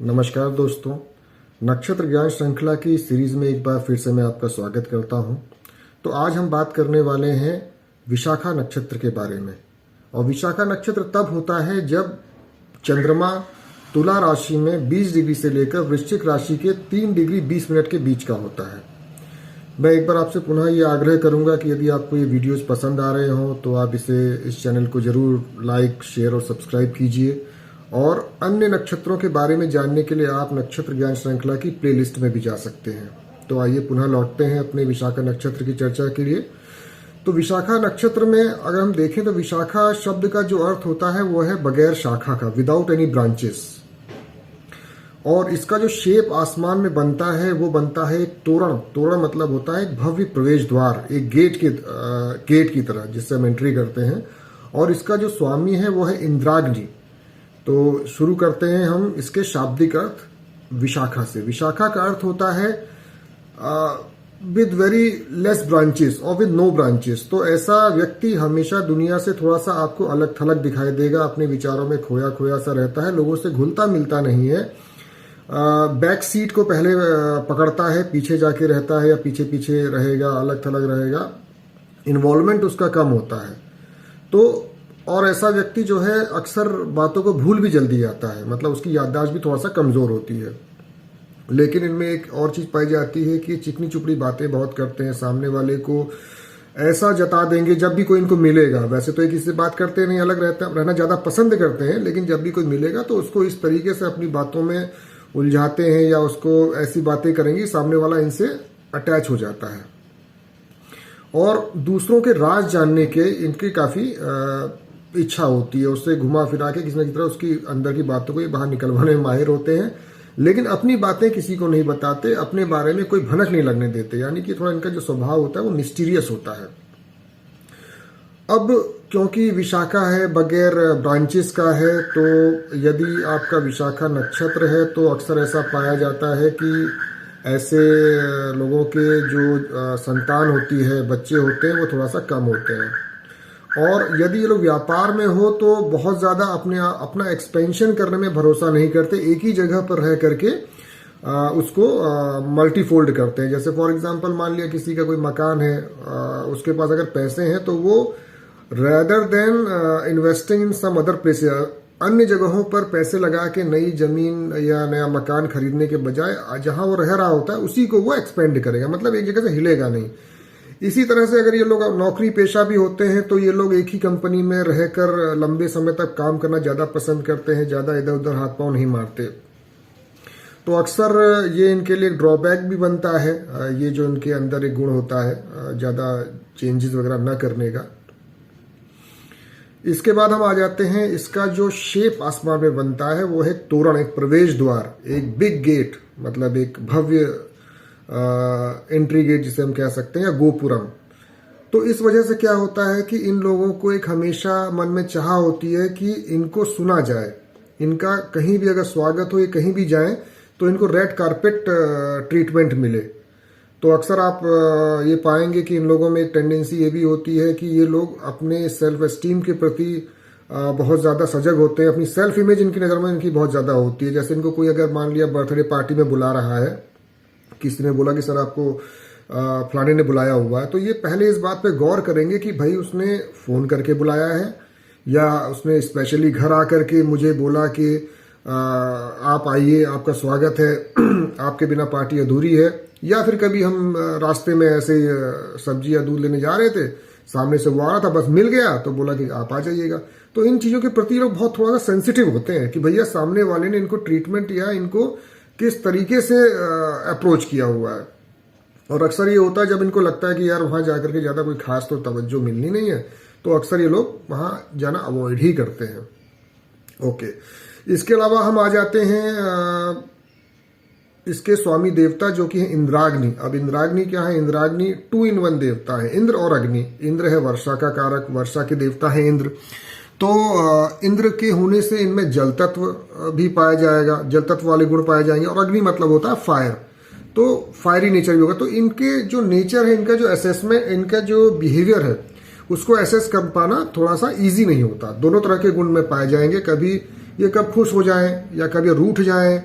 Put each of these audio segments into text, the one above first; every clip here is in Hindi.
नमस्कार दोस्तों, नक्षत्र ज्ञान श्रृंखला की सीरीज में एक बार फिर से मैं आपका स्वागत करता हूं। तो आज हम बात करने वाले हैं विशाखा नक्षत्र के बारे में। और विशाखा नक्षत्र तब होता है जब चंद्रमा तुला राशि में 20 डिग्री से लेकर वृश्चिक राशि के 3 डिग्री 20 मिनट के बीच का होता है। मैं एक बार आपसे पुनः ये आग्रह करूंगा कि यदि आपको ये वीडियोस पसंद आ रहे हों तो आप इस चैनल को जरूर लाइक, शेयर और सब्सक्राइब कीजिए। और अन्य नक्षत्रों के बारे में जानने के लिए आप नक्षत्र ज्ञान श्रृंखला की प्लेलिस्ट में भी जा सकते हैं। तो आइए पुनः लौटते हैं अपने विशाखा नक्षत्र की चर्चा के लिए। तो विशाखा नक्षत्र में अगर हम देखें तो विशाखा शब्द का जो अर्थ होता है वो है बगैर शाखा का, विदाउट एनी ब्रांचेस। और इसका जो शेप आसमान में बनता है वो बनता है एक तोरण। तोरण मतलब होता है एक भव्य प्रवेश द्वार, एक गेट की तरह जिससे हम एंट्री करते हैं। और इसका जो स्वामी है वो है इंद्राग्नि। तो शुरू करते हैं हम इसके शाब्दिक अर्थ विशाखा से। विशाखा का अर्थ होता है विद वेरी लेस ब्रांचेस और विद नो ब्रांचेस। तो ऐसा व्यक्ति हमेशा दुनिया से थोड़ा सा आपको अलग थलग दिखाई देगा, अपने विचारों में खोया खोया सा रहता है, लोगों से घुलता मिलता नहीं है, बैक सीट को पहले पकड़ता है, पीछे जाके रहता है या पीछे पीछे रहेगा, अलग थलग रहेगा, इन्वॉल्वमेंट उसका कम होता है। तो और ऐसा व्यक्ति जो है अक्सर बातों को भूल भी जल्दी जाता है, मतलब उसकी याददाश्त भी थोड़ा सा कमजोर होती है। लेकिन इनमें एक और चीज पाई जाती है कि चिकनी चुपड़ी बातें बहुत करते हैं, सामने वाले को ऐसा जता देंगे जब भी कोई इनको मिलेगा। वैसे तो एक किसी से बात करते नहीं, अलग रहना ज्यादा पसंद करते हैं, लेकिन जब भी कोई मिलेगा तो उसको इस तरीके से अपनी बातों में उलझाते हैं या उसको ऐसी बातें करेंगे सामने वाला इनसे अटैच हो जाता है। और दूसरों के राज जानने के इनकी काफी इच्छा होती है, उससे घुमा फिरा के किसी न किसी तरह उसकी अंदर की बातों को बाहर निकलवाने में माहिर होते हैं। लेकिन अपनी बातें किसी को नहीं बताते, अपने बारे में कोई भनक नहीं लगने देते, यानी कि थोड़ा इनका जो स्वभाव होता है वो मिस्टीरियस होता है। अब क्योंकि विशाखा है, बगैर ब्रांचेस का है, तो यदि आपका विशाखा नक्षत्र है तो अक्सर ऐसा पाया जाता है कि ऐसे लोगों के जो संतान होती है, बच्चे होते हैं, वो थोड़ा सा कम होते हैं। और यदि ये लोग व्यापार में हो तो बहुत ज्यादा अपना एक्सपेंशन करने में भरोसा नहीं करते, एक ही जगह पर रह करके उसको मल्टीफोल्ड करते हैं। जैसे फॉर एग्जांपल मान लिया किसी का कोई मकान है, उसके पास अगर पैसे हैं तो वो rather than investing in some other places, अन्य जगहों पर पैसे लगा के नई जमीन या नया मकान खरीदने के बजाय जहां वो रह रहा होता है उसी को वो एक्सपेंड करेगा, मतलब एक जगह से हिलेगा नहीं। इसी तरह से अगर ये लोग नौकरी पेशा भी होते हैं तो ये लोग एक ही कंपनी में रहकर लंबे समय तक काम करना ज्यादा पसंद करते हैं, ज्यादा इधर उधर हाथ पांव नहीं मारते। तो अक्सर ये इनके लिए ड्रॉबैक भी बनता है, ये जो इनके अंदर एक गुण होता है ज्यादा चेंजेस वगैरह न करने का। इसके बाद हम आ जाते हैं, इसका जो शेप आसमान में बनता है वो है तोरण, एक प्रवेश द्वार, एक बिग गेट, मतलब एक भव्य एंट्री गेट जिसे हम कह सकते हैं, या गोपुरम। तो इस वजह से क्या होता है कि इन लोगों को एक हमेशा मन में चाह होती है कि इनको सुना जाए, इनका कहीं भी अगर स्वागत हो, ये कहीं भी जाएं तो इनको रेड कारपेट ट्रीटमेंट मिले। तो अक्सर आप ये पाएंगे कि इन लोगों में एक टेंडेंसी ये भी होती है कि ये लोग अपने सेल्फ एस्टीम के प्रति बहुत ज्यादा सजग होते हैं, अपनी सेल्फ इमेज इनकी नजर में इनकी बहुत ज्यादा होती है। जैसे इनको कोई अगर मान लिया बर्थडे पार्टी में बुला रहा है, किसी ने बोला कि सर आपको फलाने ने बुलाया हुआ है, तो ये पहले इस बात पे गौर करेंगे कि भाई उसने फोन करके बुलाया है या उसने स्पेशली घर आकर के मुझे बोला कि आप आइए, आपका स्वागत है, आपके बिना पार्टी अधूरी है। या फिर कभी हम रास्ते में ऐसे सब्जी या दूध लेने जा रहे थे, सामने से वो आ रहा था, बस मिल गया तो बोला कि आप आ जाइएगा। तो इन चीजों के प्रति लोग बहुत थोड़ा सा सेंसिटिव होते हैं कि भैया सामने वाले ने इनको ट्रीटमेंट या इनको किस तरीके से अप्रोच किया हुआ है। और अक्सर ये होता है जब इनको लगता है कि यार वहां जाकर के ज्यादा कोई खास तो तवज्जो मिलनी नहीं है, तो अक्सर ये लोग वहां जाना अवॉइड ही करते हैं। ओके, इसके अलावा हम आ जाते हैं इसके स्वामी देवता जो कि है इंद्राग्नि। अब इंद्राग्नि क्या है? इंद्राग्नि 2 in 1 देवता है, इंद्र और अग्नि। इंद्र है वर्षा का कारक, वर्षा के देवता है इंद्र। तो इंद्र के होने से इनमें जल तत्व भी पाया जाएगा, जल तत्व वाले गुण पाए जाएंगे। और अग्नि मतलब होता है फायर, तो फायरी नेचर भी होगा। तो इनके जो नेचर है, इनका जो असेसमेंट, इनका जो बिहेवियर है, उसको एसेस कर पाना थोड़ा सा इजी नहीं होता। दोनों तरह के गुण में पाए जाएंगे, कभी ये कब खुश हो जाएं या कभी रूठ जाएं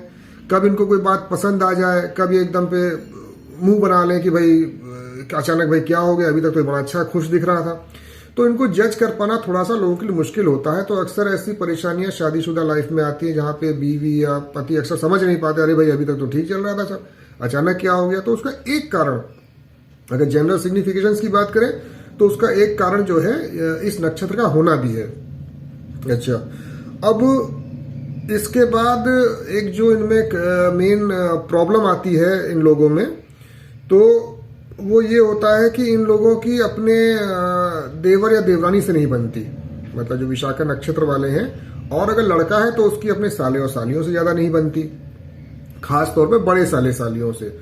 कब इनको कोई बात पसंद आ जाए, कब ये एकदम पे मुंह बना लें कि भाई अचानक भाई क्या हो गया, अभी तक तो बड़ा अच्छा खुश दिख रहा था। तो इनको जज कर पाना थोड़ा सा लोगों के लिए मुश्किल होता है। तो अक्सर ऐसी परेशानियां शादीशुदा लाइफ में आती है जहां पे बीवी या पति अक्सर समझ नहीं पाते, अरे भाई अभी तक तो ठीक चल रहा था सब, अचानक क्या हो गया। तो उसका एक कारण, अगर जनरल सिग्निफिकेशंस की बात करें तो उसका एक कारण जो है इस नक्षत्र का होना भी है। अच्छा, अब इसके बाद एक जो इनमें मेन प्रॉब्लम आती है इन लोगों में, तो वो ये होता है कि इन लोगों की अपने देवर या देवरानी से नहीं बनती। मतलब जो विशाखा नक्षत्र वाले हैं, और अगर लड़का है तो उसकी अपने साले और सालियों से ज्यादा नहीं बनती, खास तौर पे बड़े साले सालियों से।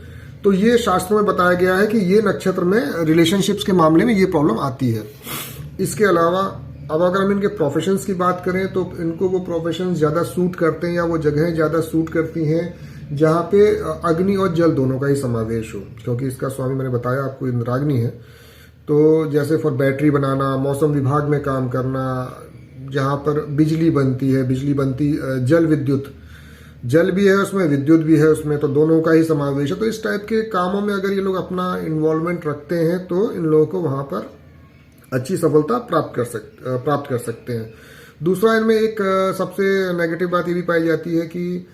तो ये शास्त्रों में बताया गया है कि ये नक्षत्र में रिलेशनशिप्स के मामले में ये प्रॉब्लम आती है। इसके अलावा अब अगर हम इनके प्रोफेशंस की बात करें तो इनको वो प्रोफेशंस ज्यादा सूट करते हैं, या वो जगहें ज्यादा सूट करती हैं जहां पे अग्नि और जल दोनों का ही समावेश हो, क्योंकि इसका स्वामी मैंने बताया आपको इंद्राग्नि है। तो जैसे फॉर बैटरी बनाना, मौसम विभाग में काम करना, जहां पर बिजली बनती है, बिजली बनती जल विद्युत, जल भी है उसमें, विद्युत भी है उसमें, तो दोनों का ही समावेश है। तो इस टाइप के कामों में अगर ये लोग अपना इन्वॉल्वमेंट रखते हैं तो इन लोगों को वहां पर अच्छी सफलता प्राप्त कर सकते हैं। दूसरा, इनमें एक सबसे नेगेटिव बात ये भी पाई जाती है कि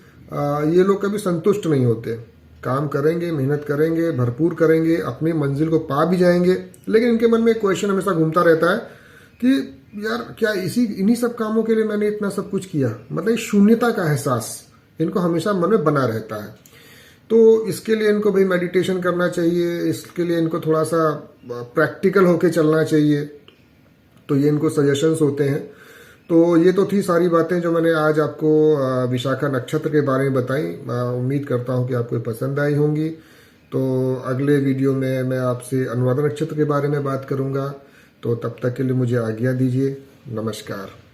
ये लोग कभी संतुष्ट नहीं होते। काम करेंगे, मेहनत करेंगे, भरपूर करेंगे, अपनी मंजिल को पा भी जाएंगे, लेकिन इनके मन में एक क्वेश्चन हमेशा घूमता रहता है कि यार क्या इन्हीं सब कामों के लिए मैंने इतना सब कुछ किया। मतलब शून्यता का एहसास इनको हमेशा मन में बना रहता है। तो इसके लिए इनको भाई मेडिटेशन करना चाहिए, इसके लिए इनको थोड़ा सा प्रैक्टिकल होके चलना चाहिए। तो ये इनको सजेशंस होते हैं। तो ये तो थी सारी बातें जो मैंने आज आपको विशाखा नक्षत्र के बारे में बताई। उम्मीद करता हूँ कि आपको पसंद आई होंगी। तो अगले वीडियो में मैं आपसे अनुराधा नक्षत्र के बारे में बात करूंगा। तो तब तक के लिए मुझे आज्ञा दीजिए। नमस्कार।